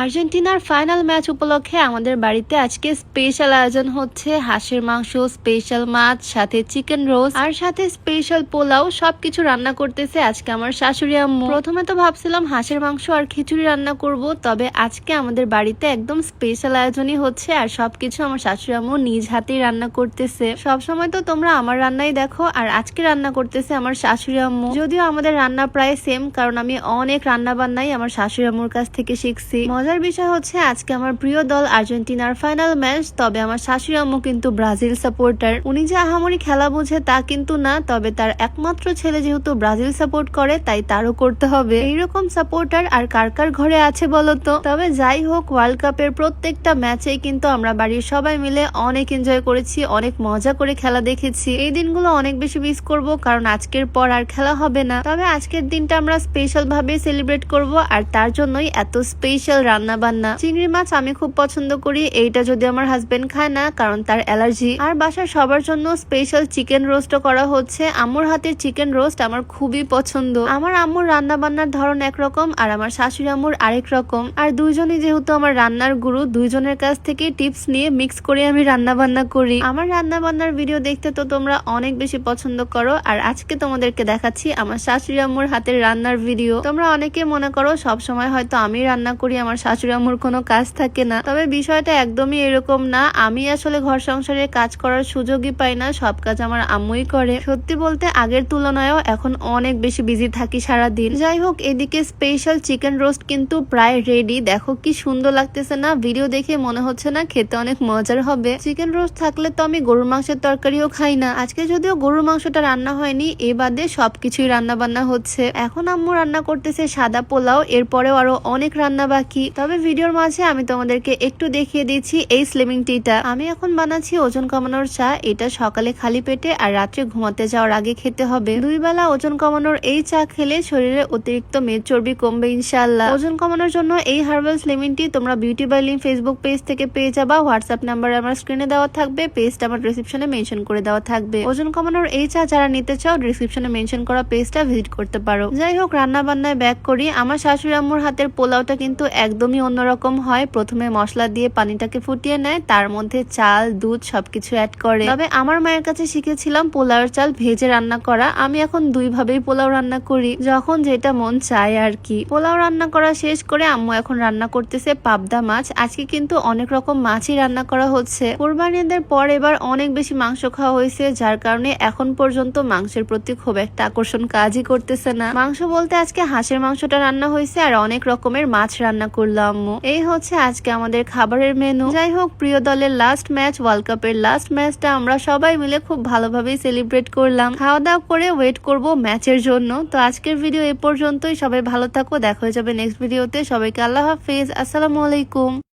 আর্জেন্টিনার final match উপলক্ষে আমাদের বাড়িতে আজকে স্পেশাল আয়োজন হচ্ছে। হাঁসের মাংস, স্পেশাল মাছ, সাথে চিকেন রোস্ট আর সাথে স্পেশাল পোলাও, সবকিছু রান্না করতেছে আজকে আমার শাশুড়ি আম্মু। প্রথমে তো ভাবছিলাম হাঁসের মাংস আর খিচুড়ি রান্না করব, তবে আজকে আমাদের বাড়িতে একদম স্পেশাল আয়োজনই হচ্ছে আর সবকিছু আমার শাশুড়ি আম্মু নিজ হাতেই রান্না করতেছে। সবসময় তো তোমরা আমার রান্নাই দেখো, আর আজকে রান্না করতেছে আমার শাশুড়ি আম্মু। যদিও আমাদের রান্না প্রায় সেম, কারণ আমি অনেক রান্না বান্নাই আমার শাশুড়ি আম্মুর কাছ থেকে শিখছি। মজার বিষয় হচ্ছে আজকে আমার প্রিয় দল আর্জেন্টিনার ফাইনাল ম্যাচ, তবে আমার শাশুড়ি আম্মু কিন্তু ব্রাজিল সাপোর্টার। উনি যে আহামরি খেলা বুঝে তা কিন্তু না, তবে তার একমাত্র ছেলে যেহেতু ব্রাজিল সাপোর্ট করে তাই তারও করতে হবে। এইরকম সাপোর্টার আর কার কার ঘরে আছে বলতো। তবে যাই হোক, ওয়ার্ল্ড কাপের প্রত্যেকটা ম্যাচেই কিন্তু আমরা বাড়ির সবাই মিলে অনেক এনজয় করেছি, অনেক মজা করে খেলা দেখেছি। এই দিনগুলো অনেক বেশি মিস করব, কারণ আজকের পর আর খেলা হবে না। তবে আজকের দিনটা আমরা স্পেশাল ভাবে সেলিব্রেট করব, আর তার জন্যই এত স্পেশাল রান্না বান্না। চিংড়ি মাছ আমি খুব পছন্দ করি, এইটা যদি আমার হাজবেন্ড খায় না, কারণ তার অ্যালার্জি। আর বাসার সবার জন্য স্পেশাল চিকেন রোস্টও করা হচ্ছে। আম্মুর হাতের চিকেন রোস্ট আমার খুবই পছন্দ। আমার আম্মুর রান্না বান্নার ধরন একরকম আর আমার শাশুড়ি আম্মুর আরেক রকম, আর দুইজনই যেহেতু আমার রান্নার গুরু, দুইজনের কাছ থেকে টিপস নিয়ে মিক্স করে আমি রান্না বান্না করি। আমার রান্না বান্নার ভিডিও দেখতে তো তোমরা অনেক বেশি পছন্দ করো, আর আজকে তোমাদেরকে দেখাচ্ছি আমার শাশুড়ি আম্মুর হাতের রান্নার ভিডিও। তোমরা অনেকে মনে করো সব সময় হয়তো আমি রান্না করি, আমার শাশুড়ি আম্মুর কোনো কাজ থাকে না। তবে বিষয়টা একদমই এরকম না। আমি আসলে ঘর সংসারে কাজ করার সুযোগই পাই না, সব কাজ আমার আম্মুই করে। সত্যি বলতে আগের তুলনায়ও এখন অনেক বেশি বিজি থাকি সারাদিন। যাই হোক, এদিকে স্পেশাল চিকেন রোস্ট কিন্তু প্রায় রেডি। দেখো কি সুন্দর লাগতেছে না? ভিডিও দেখে মনে হচ্ছে না খেতে অনেক মজার হবে? চিকেন রোস্ট থাকলে তো আমি গরুর মাংসের তরকারিও খাই না। আজকে যদিও গরুর মাংসটা রান্না হয়নি, এ বাদে সবকিছুই রান্না বান্না হচ্ছে। এখন আম্মু রান্না করতেছে সাদা পোলাও, এরপরেও আরো অনেক রান্না বাকি। তবে ভিডিওর মাঝে আমি তোমাদেরকে একটু দেখিয়ে দিচ্ছি এই স্লিমিং টিটা। আমি এখন বানাচ্ছি ওজন কমানোর চা। এটা সকালে খালি পেটে আর রাত্রে ঘুমাতে যাওয়ার আগে খেতে হবে। 2 বেলা ওজন কমানোর এই চা খেলে শরীরে অতিরিক্ত মেদ চর্বি কমবে ইনশাআল্লাহ। ওজন কমানোর জন্য এই হার্বাল স্লিমিং টি তোমরা beauty by Lim Facebook page থেকে পেয়ে যাবা। হোয়াটসঅ্যাপ নাম্বার আমার স্ক্রিনে দেওয়া থাকবে, পেজটা আমার ডেসক্রিপশনে মেনশন করে দেওয়া থাকবে। ওজন কমানোর এই চা যারা নিতে চাও, ডেসক্রিপশনে মেনশন করা পেজটা ভিজিট করতে পারো। যাই হোক, রান্না বান্নায় ব্যাক করি। আমার শাশুড়ি আম্মুর হাতের পোলাওটা কিন্তু একদমই অন্যরকম হয়। প্রথমে মশলা দিয়ে পানিটাকে ফুটিয়ে নেয়, তার মধ্যে চাল, দুধ সবকিছু অ্যাড করে। তবে আমার মায়ের কাছে শিখেছিলাম পোলাওর চাল ভেজে রান্না করা। আমি এখন 2 ভাবেই পোলাও রান্না করি, যখন যেটা মন চায় আর কি। পোলাও রান্না করা শেষ করে আম্মু এখন রান্না করতেছে পাবদা মাছ। আজকে কিন্তু অনেক রকম মাছই রান্না করা হচ্ছে। কোরবানিদের পর এবার অনেক বেশি মাংস খাওয়া হয়েছে, যার কারণে এখন পর্যন্ত মাংসের প্রতি খুব একটা আকর্ষণ কাজই করতেছে না। মাংস বলতে আজকে হাঁসের মাংসটা রান্না হয়েছে আর অনেক রকমের মাছ রান্না করলো আম্মু। এই হচ্ছে আজকে আমাদের খাবারের মেনু। যাই হোক, প্রিয় দলের লাস্ট ম্যাচ, ওয়ার্ল্ড কাপের লাস্ট ম্যাচটা আমরা সবাই মিলে খুব ভালোভাবেই সেলিব্রেট করলাম। খাওয়া দাওয়া করে ওয়েট করব ম্যাচের জন্য। তো আজকের ভিডিও এ পর্যন্তই। সবাই ভালো থাকো, দেখা হয়ে যাবে নেক্সট ভিডিওতে। সবাইকে আল্লাহ হাফেজ, আসসালামু আলাইকুম।